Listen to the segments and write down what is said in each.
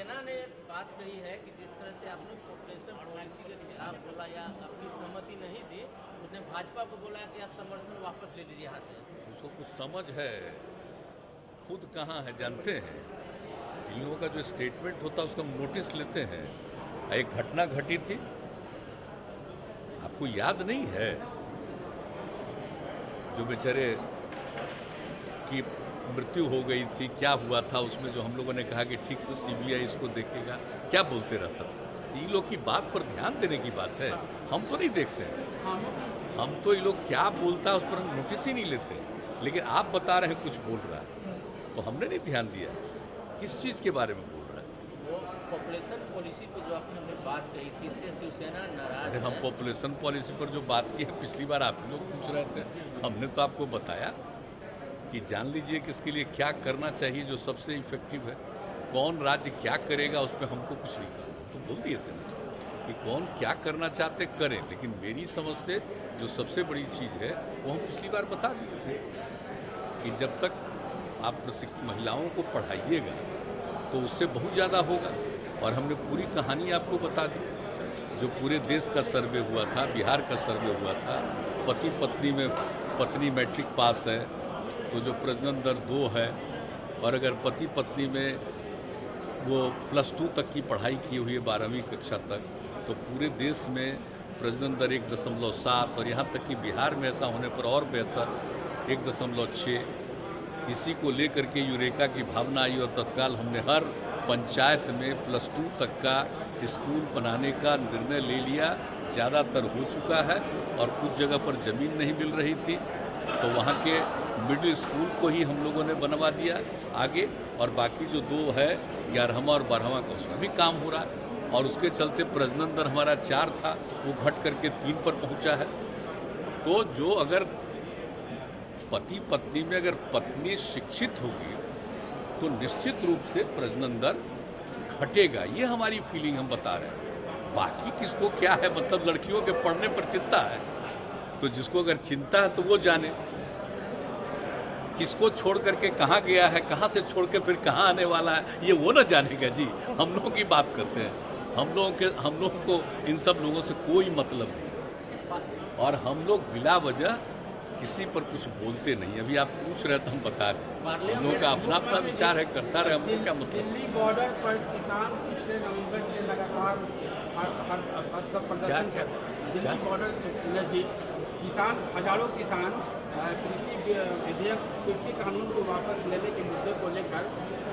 सेना ने बात कही है कि जिस तरह से आपने पॉपुलेशन पॉलिसी के खिलाफ बोला या अपनी सहमति नहीं दी, उसने भाजपा को बोला कि आप समर्थन वापस ले लीजिए यहाँ से। उसको कुछ समझ है, खुद कहाँ है जानते हैं। इन लोगों का जो स्टेटमेंट होता है उसका नोटिस लेते हैं। एक घटना घटी थी, आपको याद नहीं है, जो बेचारे की मृत्यु हो गई थी, क्या हुआ था उसमें, जो हम लोगों ने कहा कि ठीक है सीबीआई इसको देखेगा, क्या बोलते रहता था। ये लोग की बात पर ध्यान देने की बात है, हम तो नहीं देखते हैं। हम तो ये लोग क्या बोलता है उस पर हम नोटिस ही नहीं लेते। लेकिन आप बता रहे हैं कुछ बोल रहा है, तो हमने नहीं ध्यान दिया किस चीज़ के बारे में बोल रहा है। वो पॉपुलेशन पॉलिसी पे जो आपने हमें बात कही थी, इससे शिवसेना नाराज है। हम पॉपुलेशन पॉलिसी पर जो बात की है, पिछली बार आप लोग पूछ रहे थे, हमने तो आपको बताया कि जान लीजिए कि इसके लिए क्या करना चाहिए जो सबसे इफेक्टिव है। कौन राज्य क्या करेगा उस पर हमको कुछ नहीं कहा, तो बोल दिए थे कि कौन क्या करना चाहते करें। लेकिन मेरी समझ से जो सबसे बड़ी चीज़ है वो हम पिछली बार बता दिए थे कि जब तक आप महिलाओं को पढ़ाइएगा तो उससे बहुत ज़्यादा होगा। और हमने पूरी कहानी आपको बता दी, जो पूरे देश का सर्वे हुआ था, बिहार का सर्वे हुआ था। पति पत्नी में पत्नी मैट्रिक पास है तो जो प्रजनन दर 2 है, और अगर पति पत्नी में वो +2 तक की पढ़ाई की हुई है 12वीं कक्षा तक, तो पूरे देश में प्रजनन दर 1.7, और यहाँ तक कि बिहार में ऐसा होने पर और बेहतर 1.6। इसी को लेकर के यूरेका की भावना आई और तत्काल हमने हर पंचायत में +2 तक का स्कूल बनाने का निर्णय ले लिया। ज़्यादातर हो चुका है और कुछ जगह पर ज़मीन नहीं मिल रही थी, तो वहाँ के मिडिल स्कूल को ही हम लोगों ने बनवा दिया आगे। और बाकी जो 2 है 11वां और 12वां का, उसका भी काम हो रहा है। और उसके चलते प्रजनन दर हमारा 4 था, वो घट करके 3 पर पहुँचा है। तो जो अगर पति पत्नी में अगर पत्नी शिक्षित होगी तो निश्चित रूप से प्रजनन दर घटेगा, ये हमारी फीलिंग हम बता रहे हैं। बाकी किसको क्या है, मतलब लड़कियों के पढ़ने पर चिंता है तो जिसको अगर चिंता है तो वो जाने, किसको छोड़ करके कहाँ गया है, कहाँ से छोड़ के फिर कहाँ आने वाला है, ये वो ना जानेगा जी। हम लोगों की बात करते हैं, हम लोगों को इन सब लोगों से कोई मतलब नहीं, और हम लोग बिला वजह किसी पर कुछ बोलते नहीं। अभी आप पूछ रहे तो हम बता दें, हम लोगों का अपना अपना विचार है, करता रहे, हमको क्या मतलब। दिल्ली बॉर्डर पर किसान पिछले नवंबर से लगातार प्रदर्शन कर, दिल्ली बॉर्डर नजदीक किसान, हजारों किसान कृषि विधेयक, कृषि कानून को वापस लेने के मुद्दे को लेकर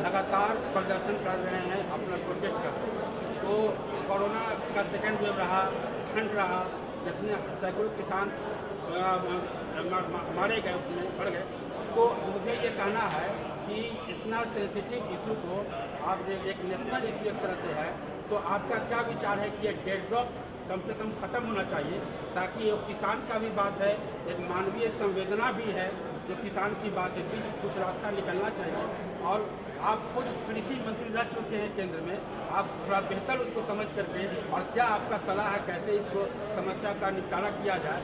लगातार प्रदर्शन कर रहे हैं, अपना प्रोटेस्ट कर। तो कोरोना का सेकेंड वेव रहा, ठंड रहा, जितने सैकड़ों किसान मारे गए, उसमें बढ़ गए। तो मुझे ये कहना है कि इतना सेंसिटिव इशू को आप एक नेशनल इशू एक तरह से है, तो आपका क्या विचार है कि ये डेडलॉक कम से कम खत्म होना चाहिए, ताकि ये किसान का भी बात है, एक मानवीय संवेदना भी है, जो किसान की बात है, बीच कुछ रास्ता निकलना चाहिए। और आप खुद कृषि मंत्री रह चुके हैं केंद्र में, आप थोड़ा बेहतर उसको समझ करके, और क्या आपका सलाह है कैसे इसको समस्या का निपटारा किया जाए,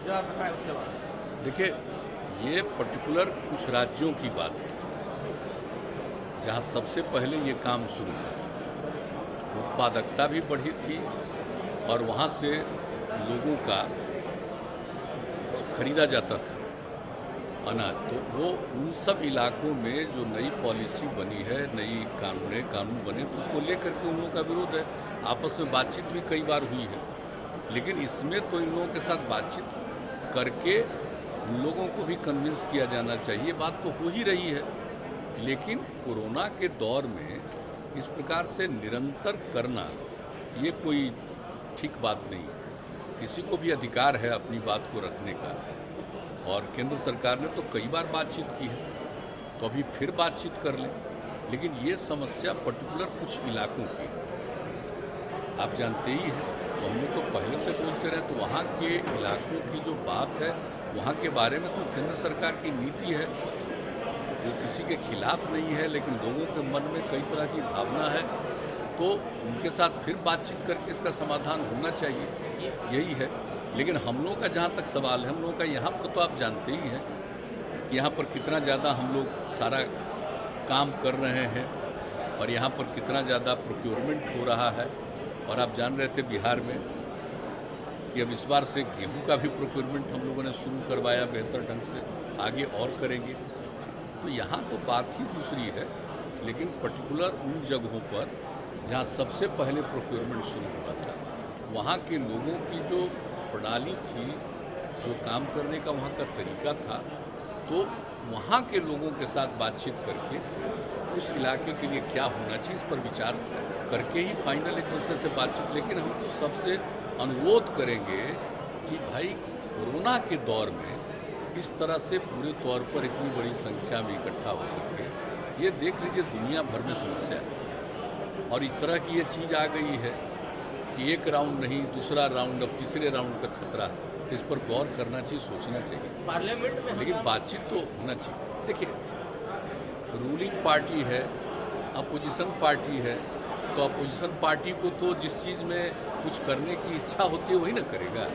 जो आप बताएं उसके बाद। देखिए, ये पर्टिकुलर कुछ राज्यों की बात है जहाँ सबसे पहले ये काम शुरू हुआ, उत्पादकता भी बढ़ी थी और वहाँ से लोगों का खरीदा जाता था अनाज। तो वो उन सब इलाकों में जो नई पॉलिसी बनी है, नई कानून बने, तो उसको लेकर के उन लोगों का विरोध है। आपस में बातचीत भी कई बार हुई है, लेकिन इसमें तो इन लोगों के साथ बातचीत करके उन लोगों को भी कन्विंस किया जाना चाहिए। बात तो हो ही रही है, लेकिन कोरोना के दौर में इस प्रकार से निरंतर करना ये कोई ठीक बात नहीं। किसी को भी अधिकार है अपनी बात को रखने का, और केंद्र सरकार ने तो कई बार बातचीत की है, तो अभी फिर बातचीत कर लें। लेकिन ये समस्या पर्टिकुलर कुछ इलाकों की, आप जानते ही हैं, तो हम लोग तो पहले से बोलते रहे, तो वहाँ के इलाकों की जो बात है, वहाँ के बारे में तो केंद्र सरकार की नीति है, वो किसी के खिलाफ नहीं है, लेकिन लोगों के मन में कई तरह की भावना है, तो उनके साथ फिर बातचीत करके इसका समाधान होना चाहिए, यही है। लेकिन हम लोगों का जहाँ तक सवाल है, हम लोगों का यहाँ पर तो आप जानते ही हैं कि यहाँ पर कितना ज़्यादा हम लोग सारा काम कर रहे हैं। और यहाँ पर कितना ज़्यादा प्रोक्योरमेंट हो रहा है। और आप जान रहे थे बिहार में कि अब इस बार से गेहूं का भी प्रोक्योरमेंट हम लोगों ने शुरू करवाया बेहतर ढंग से, आगे और करेंगे। तो यहाँ तो बात ही दूसरी है, लेकिन पर्टिकुलर उन जगहों पर जहाँ सबसे पहले प्रोक्योरमेंट शुरू हुआ था, वहाँ के लोगों की जो प्रणाली थी, जो काम करने का वहाँ का तरीका था, तो वहाँ के लोगों के साथ बातचीत करके उस इलाके के लिए क्या होना चाहिए इस पर विचार करके ही फाइनल एक दूसरे से बातचीत। लेकिन हम तो सबसे अनुरोध करेंगे कि भाई कोरोना के दौर में इस तरह से पूरे तौर पर इतनी बड़ी संख्या में इकट्ठा हो करके, ये देख लीजिए दुनिया भर में समस्या है। और इस तरह की ये चीज़ आ गई है कि एक राउंड नहीं, दूसरा राउंड, अब तीसरे राउंड का खतरा, तो इस पर गौर करना चाहिए, सोचना चाहिए पार्लियामेंट में। लेकिन बातचीत तो होना चाहिए। देखिए, रूलिंग पार्टी है, अपोजिशन पार्टी है, तो अपोजिशन पार्टी को तो जिस चीज़ में कुछ करने की इच्छा होती है वही ना करेगा,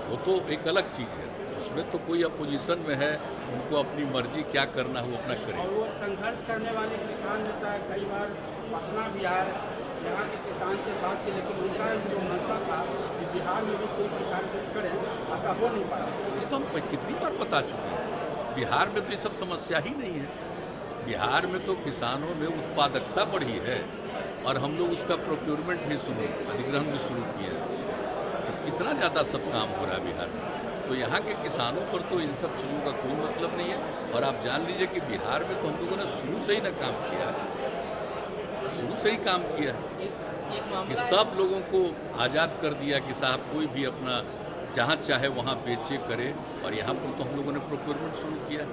वो तो एक अलग चीज़ है। उसमें तो कोई अपोजिशन में है, उनको अपनी मर्जी क्या करना है वो अपना करेगा। और वो संघर्ष करने वाले किसान नेता है, कई बार पटना बिहार यहाँ के किसान से बात की, लेकिन उनका जो मंशा था कि बिहार में भी कोई किसान कुछ करे, ऐसा हो नहीं पाया। ये तो हम कितनी बार बता चुके हैं, बिहार में तो ये सब समस्या ही नहीं है। बिहार में तो किसानों में उत्पादकता बढ़ी है और हम लोग उसका प्रोक्योरमेंट भी अधिग्रहण भी शुरू किए हैं, तो कितना ज़्यादा सब काम हो रहा है बिहार में। तो यहाँ के किसानों पर तो इन सब चीज़ों का कोई मतलब नहीं है। और आप जान लीजिए कि बिहार में तो हम लोगों ने शुरू से ही ना काम किया, शुरू से ही काम किया कि सब लोगों को आज़ाद कर दिया कि साहब कोई भी अपना जहाँ चाहे वहाँ बेचे करे। और यहाँ पर तो हम लोगों ने प्रोक्योरमेंट शुरू किया।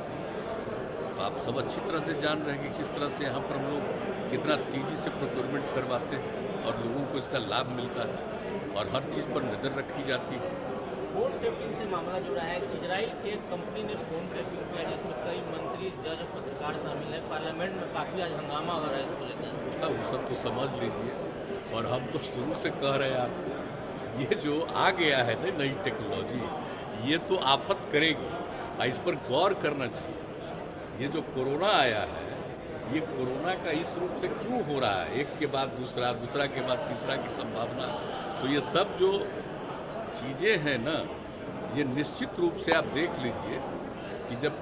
तो आप सब अच्छी तरह से जान रहे हैं कि किस तरह से यहाँ पर हम लोग कितना तेज़ी से प्रोक्योरमेंट करवाते हैं और लोगों को इसका लाभ मिलता है और हर चीज़ पर नज़र रखी जाती है। फोन टेपिंग से मामला जुड़ा है। इजराइल की एक कंपनी ने फोन टेपिंग किया, जिसमें कई मंत्री, जज, पत्रकार शामिल हैं। पार्लियामेंट में काफ़ी आज हंगामा हो रहा है इसको लेकर। वो सब तो समझ लीजिए, और हम तो शुरू से कह रहे हैं आपको, ये जो आ गया है ना नई टेक्नोलॉजी, ये तो आफत करेगी और इस पर गौर करना चाहिए। ये जो कोरोना आया है, ये कोरोना का इस रूप से क्यों हो रहा है, एक के बाद दूसरा, दूसरा के बाद तीसरा की संभावना। तो ये सब जो चीज़ें हैं ना, ये निश्चित रूप से आप देख लीजिए कि जब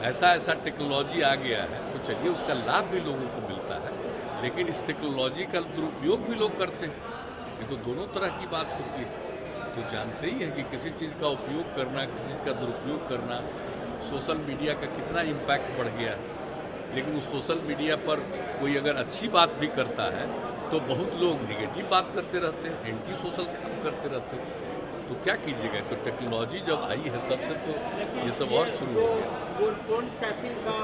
ऐसा टेक्नोलॉजी आ गया है तो चलिए उसका लाभ भी लोगों को मिलता है, लेकिन इस टेक्नोलॉजी का दुरुपयोग भी लोग करते हैं। ये तो दोनों तरह की बात होती है। तो जानते ही हैं कि किसी चीज़ का उपयोग करना, किसी चीज़ का दुरुपयोग करना, सोशल मीडिया का कितना इम्पैक्ट बढ़ गया है। लेकिन उस सोशल मीडिया पर कोई अगर अच्छी बात भी करता है तो बहुत लोग निगेटिव बात करते रहते हैं, एंटी सोशल काम करते रहते हैं। तो क्या कीजिएगा, तो टेक्नोलॉजी जब आई है तब से तो ये सब और शुरू हो गया। वो फोन टैपिंग का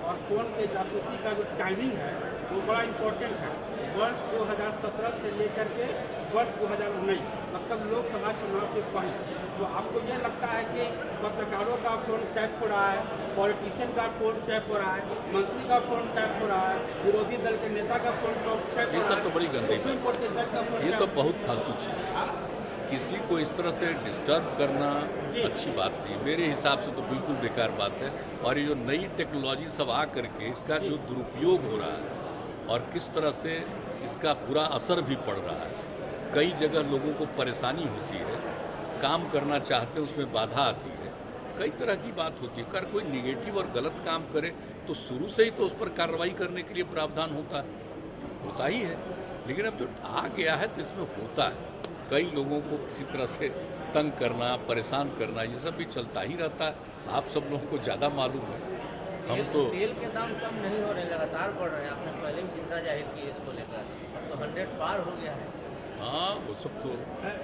और फोन के जासूसी का जो टाइमिंग है वो बड़ा इम्पोर्टेंट है। वर्ष 2017 से लेकर के वर्ष 2019, मतलब लोकसभा चुनाव के पहले, तो आपको ये लगता है कि पत्रकारों का फोन टैप हो रहा है, पॉलिटिशियन का फोन टैप हो रहा है, मंत्री का फोन टैप हो रहा है, विरोधी दल के नेता का फोन टैप हो रहा है, ये सब तो बड़ी गंदी सुप्रीम कोर्ट के जज का फोन, ये तो बहुत फालतू चीज़ है। किसी को इस तरह से डिस्टर्ब करना अच्छी बात नहीं, मेरे हिसाब से तो बिल्कुल बेकार बात है। और ये जो नई टेक्नोलॉजी सब आ करके इसका जो दुरुपयोग हो रहा है और किस तरह से इसका बुरा असर भी पड़ रहा है, कई जगह लोगों को परेशानी होती है, काम करना चाहते हैं उसमें बाधा आती है, कई तरह की बात होती है। अगर कोई निगेटिव और गलत काम करे तो शुरू से ही तो उस पर कार्रवाई करने के लिए प्रावधान होता ही है। लेकिन अब जो आ गया है तो इसमें होता है, कई लोगों को किसी तरह से तंग करना, परेशान करना, ये सब भी चलता ही रहता है। आप सब लोगों को ज़्यादा मालूम है। हम तो तेल के दाम कम नहीं हो रहे, लगातार बढ़ रहे हैं। आपने पहले भी चिंता जाहिर की है इसको लेकर, अब तो 100 पार हो गया है। हाँ, वो सब तो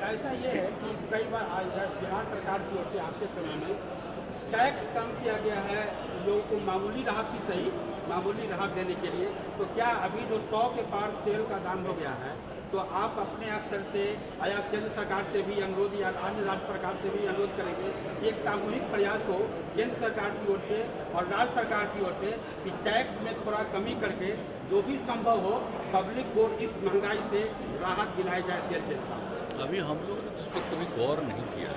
ऐसा ये है कि कई बार बिहार सरकार की ओर से आपके समय में टैक्स कम किया गया है, लोगों को मामूली राहत ही सही, मामूली राहत देने के लिए। तो क्या अभी जो 100 के पार तेल का दाम हो गया है, तो आप अपने स्तर से या केंद्र सरकार से भी अनुरोध या अन्य राज्य सरकार से भी अनुरोध करेंगे कि एक सामूहिक प्रयास हो केंद्र सरकार की ओर से और राज्य सरकार की ओर से कि टैक्स में थोड़ा कमी करके जो भी संभव हो पब्लिक को इस महंगाई से राहत दिलाई जाए तेल के। अभी हम लोगों ने उस पर कभी गौर नहीं किया।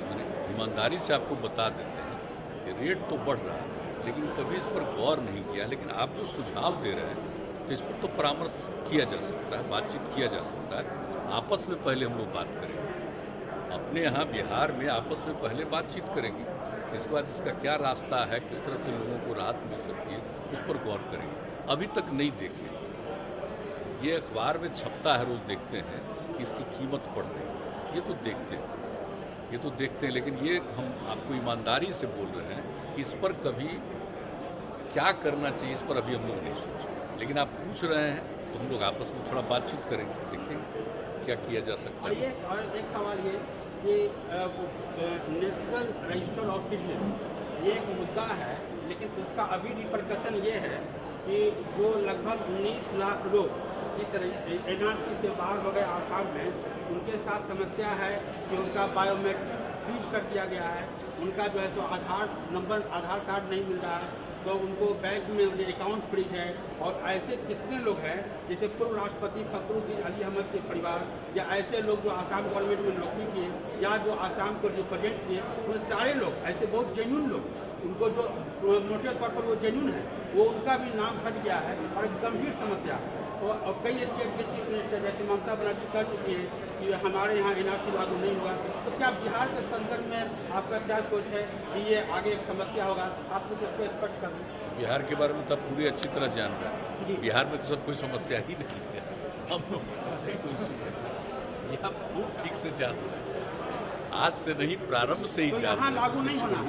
मैंने ईमानदारी से आपको बता देते हैं कि रेट तो बढ़ रहा है, लेकिन कभी इस पर गौर नहीं किया। लेकिन आप जो सुझाव दे रहे हैं तो इस पर तो परामर्श किया जा सकता है, बातचीत किया जा सकता है। आपस में पहले हम लोग बात करेंगे, अपने यहाँ बिहार में आपस में पहले बातचीत करेंगे, इसके बाद इसका क्या रास्ता है, किस तरह से लोगों को राहत मिल सकती है, उस पर गौर करेंगे। अभी तक नहीं देखे, ये अखबार में छपता है, रोज़ देखते हैं कि इसकी कीमत बढ़ रही है, ये तो देखते हैं, लेकिन ये हम आपको ईमानदारी से बोल रहे हैं कि इस पर कभी क्या करना चाहिए, इस पर अभी हम लोग नहीं सोचे। लेकिन आप पूछ रहे हैं तो हम लोग आपस में थोड़ा बातचीत करेंगे, देखेंगे क्या किया जा सकता है। और एक सवाल ये कि नेशनल रजिस्टर ऑफ सिटीजन ये एक मुद्दा है, लेकिन उसका अभी रिपरकशन ये है कि जो लगभग 19 लाख लोग इस NRC से बाहर हो गए आसाम में, उनके साथ समस्या है कि उनका बायोमेट्रिक्स फ्रीज कर दिया गया है, उनका जो है सो आधार कार्ड नहीं मिल रहा है, तो उनको बैंक में अकाउंट फ्रीज है। और ऐसे कितने लोग हैं, जैसे पूर्व राष्ट्रपति फखरुद्दीन अली अहमद के परिवार, या ऐसे लोग जो आसाम गवर्नमेंट में नौकरी किए या जो आसाम को रिप्रेजेंट किए, वो सारे लोग ऐसे बहुत जेन्युइन लोग, उनको जो मोटे तौर पर वो जेन्युइन है, वो उनका भी नाम हट गया है और एक गंभीर समस्या है। और कई स्टेट के चीफ मिनिस्टर जैसे ममता बनर्जी कह चुकी हैं कि हमारे यहाँ NRC लागू नहीं हुआ। तो क्या बिहार के संदर्भ में आपका क्या सोच है कि ये आगे एक समस्या होगा? आप कुछ उसको स्पष्ट कर दें। बिहार के बारे में तो पूरी अच्छी तरह जान रहे हैं, बिहार में तो सब कोई समस्या ही नहीं है, हम लोग से कोई सुने, ये आप खूब ठीक से जान रहे हैं, आज से नहीं प्रारंभ से ही तो जान यहाँ रहे हैं। लागू नहीं होना।